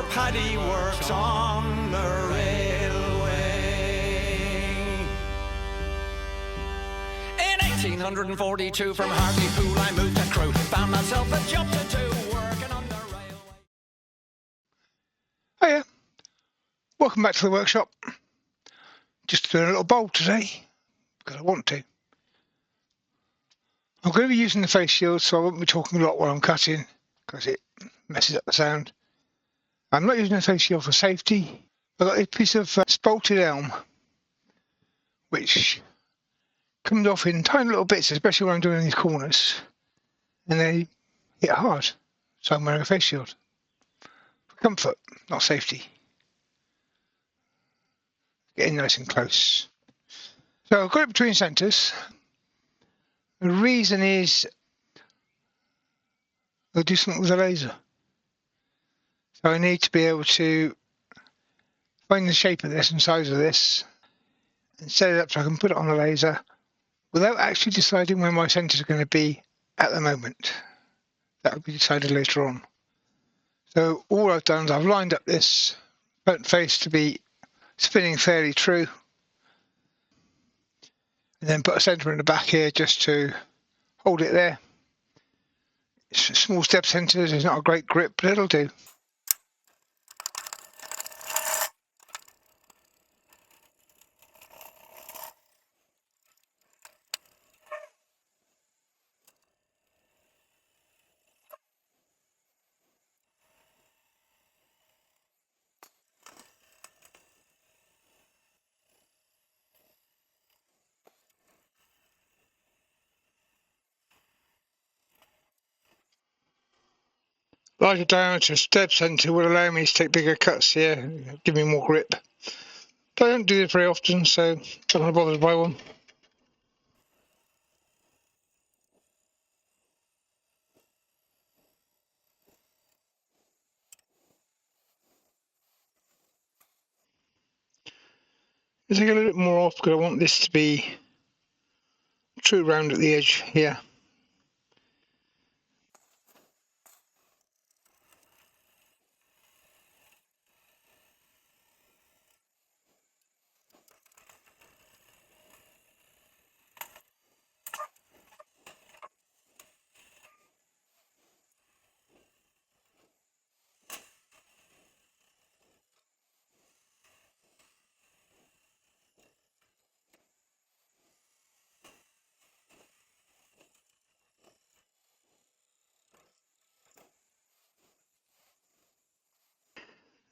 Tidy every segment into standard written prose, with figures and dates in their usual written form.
paddy works on the railway. In 1842 from Hartlepool I moved to Crewe, found myself a job to do, working on the railway. Hiya, welcome back to the workshop. Just doing a little bowl today, because I want to. I'm going to be using the face shield, so I won't be talking a lot while I'm cutting, because it messes up the sound. I'm not using the face shield for safety. I've got a piece of spalted elm, which comes off in tiny little bits, especially when I'm doing these corners, and they hit hard. So I'm wearing a face shield. For comfort, not safety. Getting nice and close. So I've got it between centres. The reason is I'll do something with a laser. So I need to be able to find the shape of this and size of this and set it up so I can put it on the laser without actually deciding where my centres are going to be at the moment. That will be decided later on. So all I've done is I've lined up this front face to be spinning fairly true, and then put a centre in the back here just to hold it there. Small step centres, it's not a great grip, but it'll do. Larger diameter step centre will allow me to take bigger cuts here, give me more grip. But I don't do this very often, so I'm not bothered to buy one. I'll take a little bit more off because I want this to be true round at the edge here.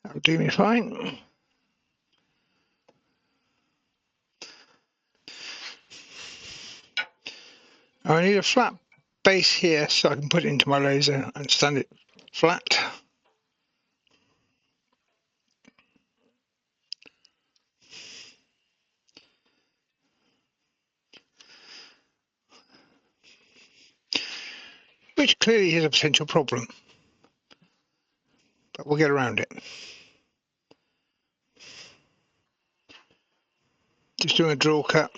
That'll do me fine. I need a flat base here so I can put it into my laser and stand it flat. Which clearly is a potential problem, but we'll get around it. Just doing a draw cut.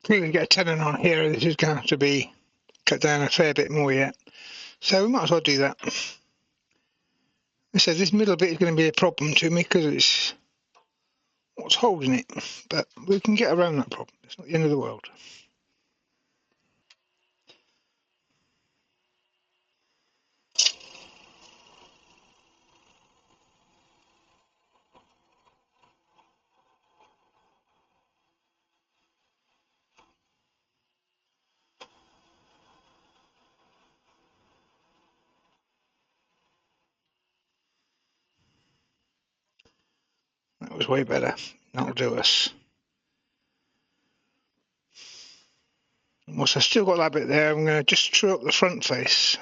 Clearly get a tenon on here. This is going to have to be cut down a fair bit more yet. So we might as well do that. I said this middle bit is going to be a problem to me because it's what's holding it, but we can get around that problem. It's not the end of the world. That was way better. That'll do us. Once I've still got that bit there, I'm going to just true up the front face.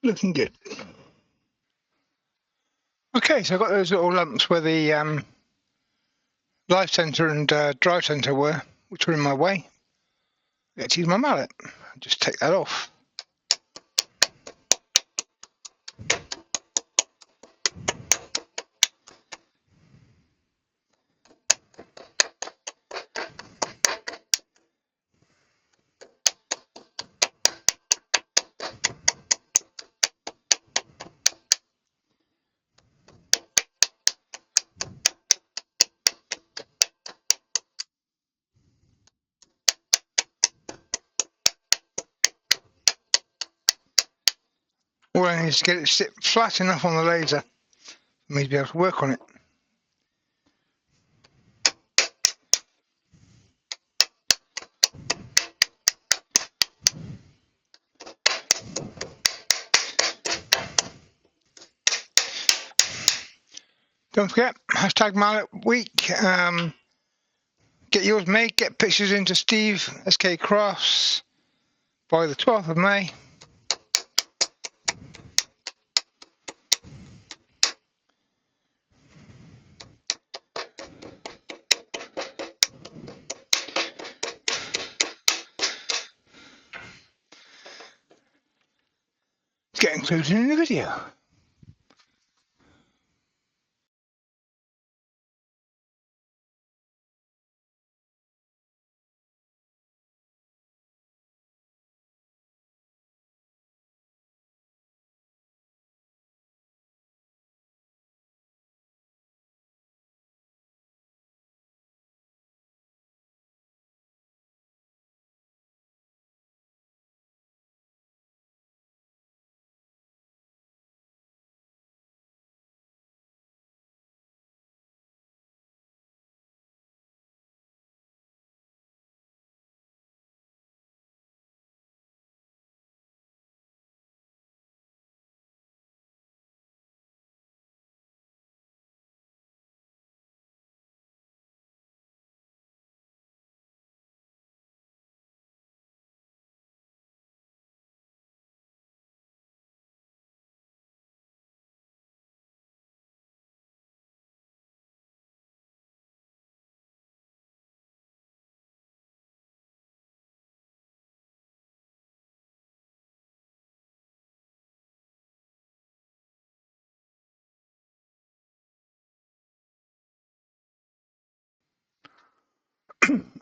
Looking good. Okay, so I've got those little lumps where the live centre and drive centre were, which were in my way. I get to use my mallet. Just take that off. All I need is to get it to sit flat enough on the laser for me to be able to work on it. Don't forget, hashtag mallet week. Get yours made, get pictures into Steve, SK Crafts, by the 12th of May. It's get included in the video.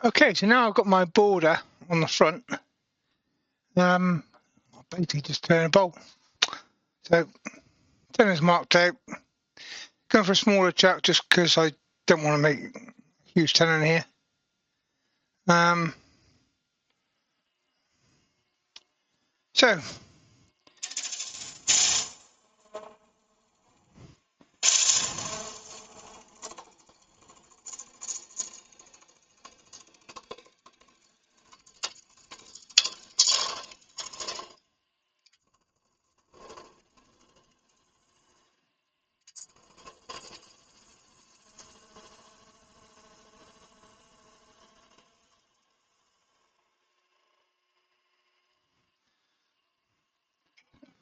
Okay, so now I've got my border on the front. I'll basically just turn a bolt. So, tenon's marked out. Going for a smaller chuck just because I don't want to make a huge tenon here. So,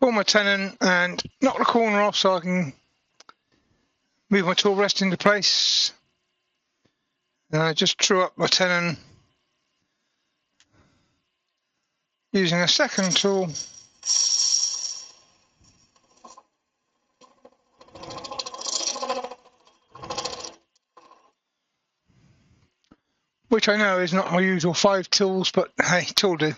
pull my tenon and knock the corner off so I can move my tool rest into place. And I just true up my tenon using a second tool. which I know is not our usual 5 tools, but hey, tool do.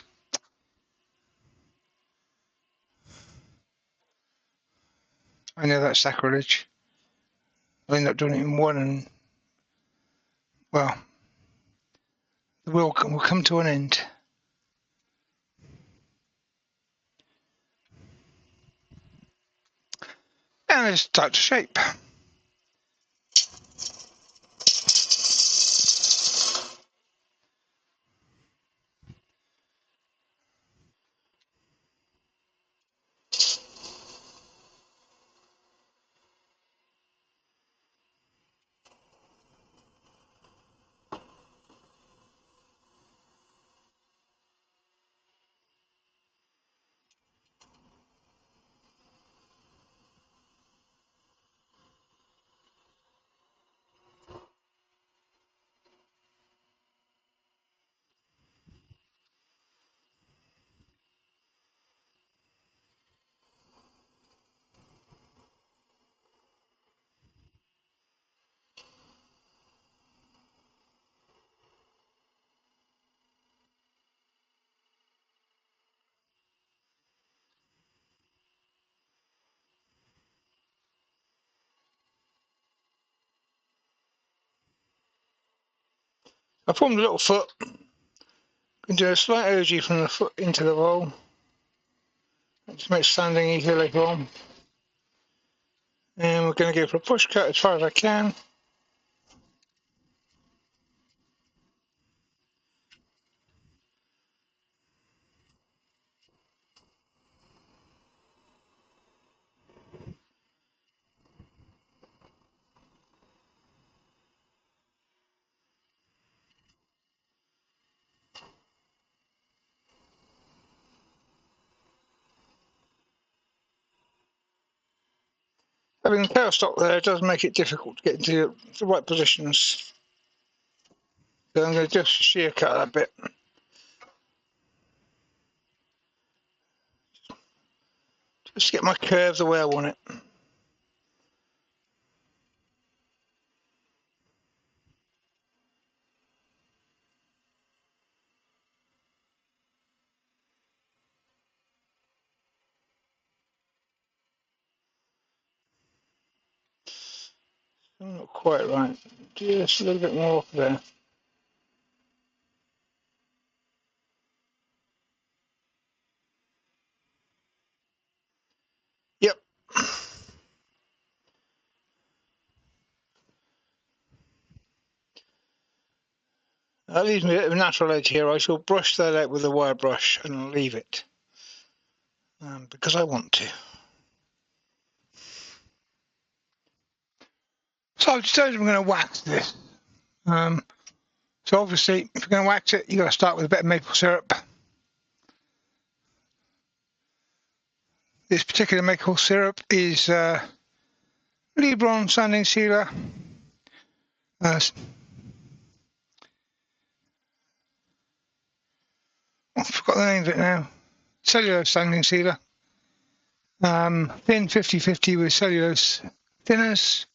I know that's sacrilege. I'll end up doing it in one, and well, the wheel will come to an end. And it's start to shape. I formed a little foot. Can do a slight OG from the foot into the roll. It just makes sanding easier later on. And we're going to go for a push cut as far as I can. Having the tailstock there does make it difficult to get into the right positions. So I'm going to just shear cut that bit. Just get my curve the way I want it. Not quite right. Just a little bit more off there. Yep. That leaves me a bit of a natural edge here. I shall brush that out with a wire brush and leave it. Because I want to. So I've decided I'm going to wax this. So obviously, if you're going to wax it, you've got to start with a bit of maple syrup. This particular maple syrup is Lebron sanding sealer. I forgot the name of it now. Cellulose sanding sealer. Thin 50-50 with cellulose thinners.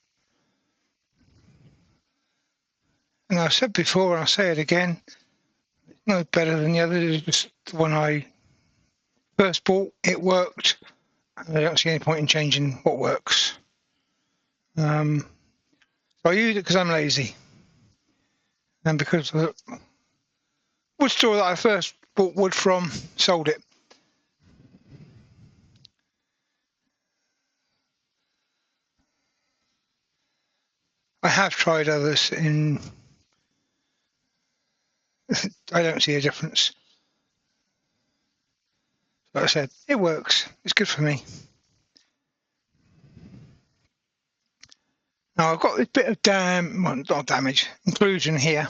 And I've said before, and I'll say it again, it's no better than the other. It's just the one I first bought. It worked. And I don't see any point in changing what works. So I use it because I'm lazy. And because the wood store that I first bought wood from sold it. I have tried others in. I don't see a difference. Like I said, it works. It's good for me. Now I've got this bit of well, not damage, inclusion here,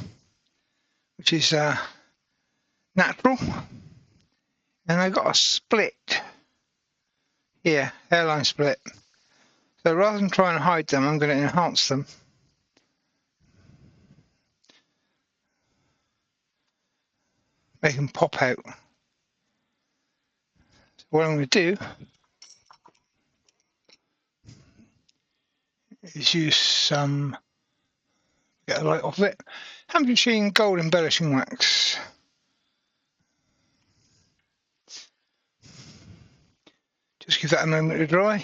which is natural. And I got a split here, hairline split. So rather than try and hide them, I'm going to enhance them. Make them pop out. So what I'm going to do is use some, get a light off it, hand machine gold embellishing wax. Just give that a moment to dry.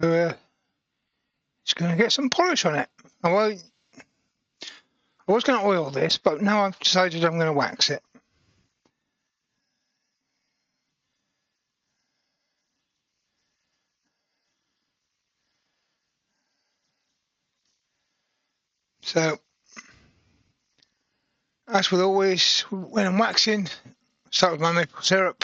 So it's going to get some polish on it. I was going to oil this, but now I've decided I'm going to wax it. So, as with always, when I'm waxing, start with my maple syrup.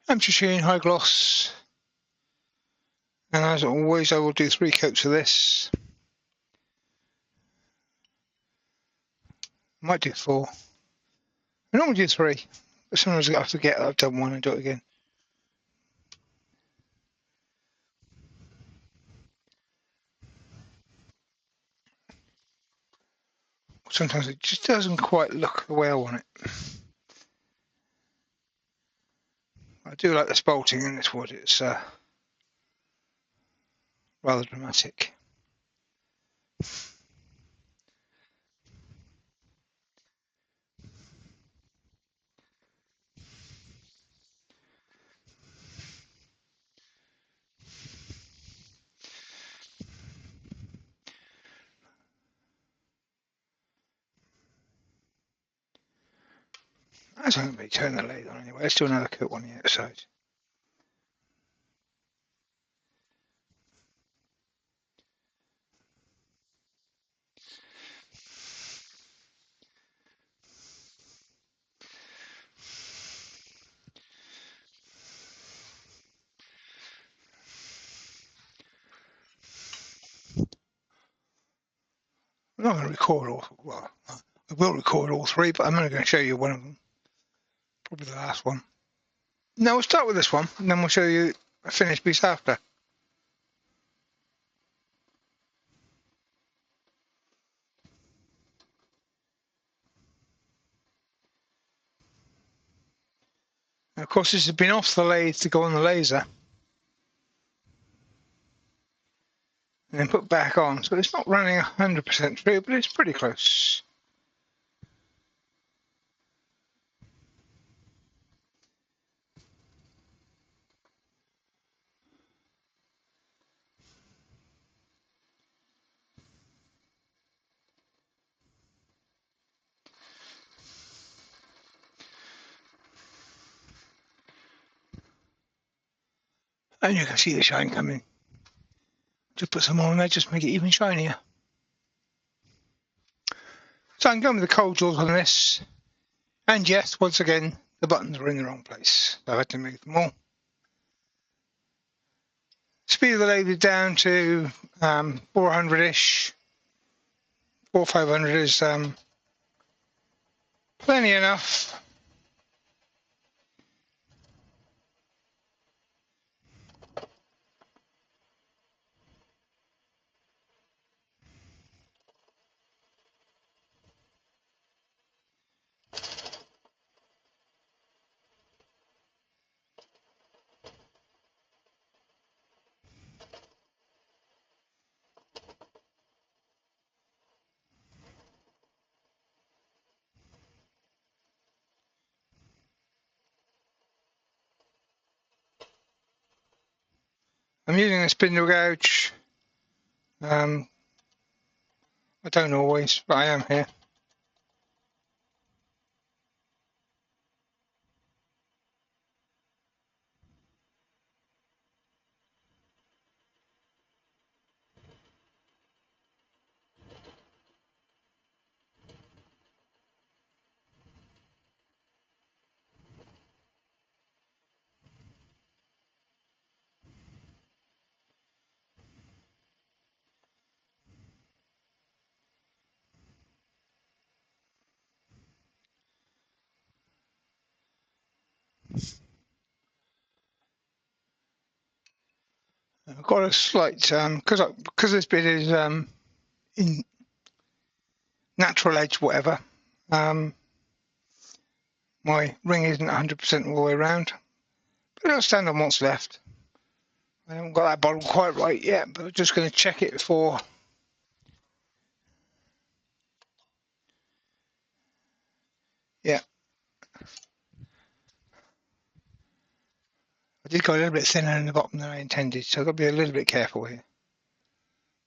I'm just using high gloss, and as always, I will do 3 coats of this. Might do 4. I normally do 3, but sometimes I forget that I've done 1 and do it again. Sometimes it just doesn't quite look the way I want it. I do like the spalting in this wood, it's rather dramatic. I don't really turn the lathe on anyway. Let's do another coat on the outside. I'm not going to record all, well, I will record all 3, but I'm only going to show you one of them. Probably the last one. No, we'll start with this one, and then we'll show you a finished piece after. And of course, this has been off the lathe to go on the laser, and then put back on. So it's not running 100% true, but it's pretty close. And you can see the shine coming. Just put some more on there, just make it even shinier. So I'm going with the cold jaws on this. And yes, once again, the buttons are in the wrong place. So I had to move them all. Speed of the lathe down to 400-ish. 500 is plenty enough. I'm using a spindle gouge. I don't always, but I am here. I've got a slight because this bit is in natural edge, whatever. My ring isn't 100% all the way around, but I'll stand on what's left. I haven't got that bottom quite right yet, but I'm just going to check it for. Yeah, I did go a little bit thinner in the bottom than I intended, so I've got to be a little bit careful here.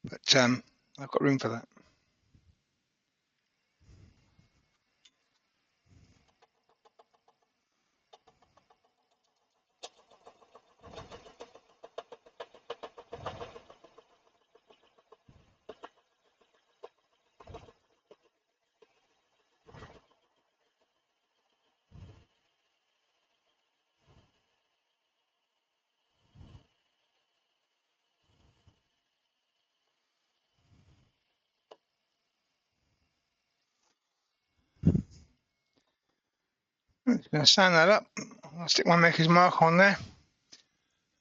But I've got room for that. I'm just going to sand that up. I'll stick my maker's mark on there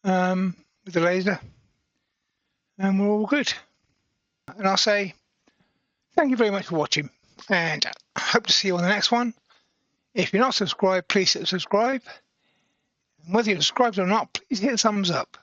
with the laser, and we're all good. And I'll say thank you very much for watching, and I hope to see you on the next one. If you're not subscribed, please hit subscribe. And whether you're subscribed or not, please hit thumbs up.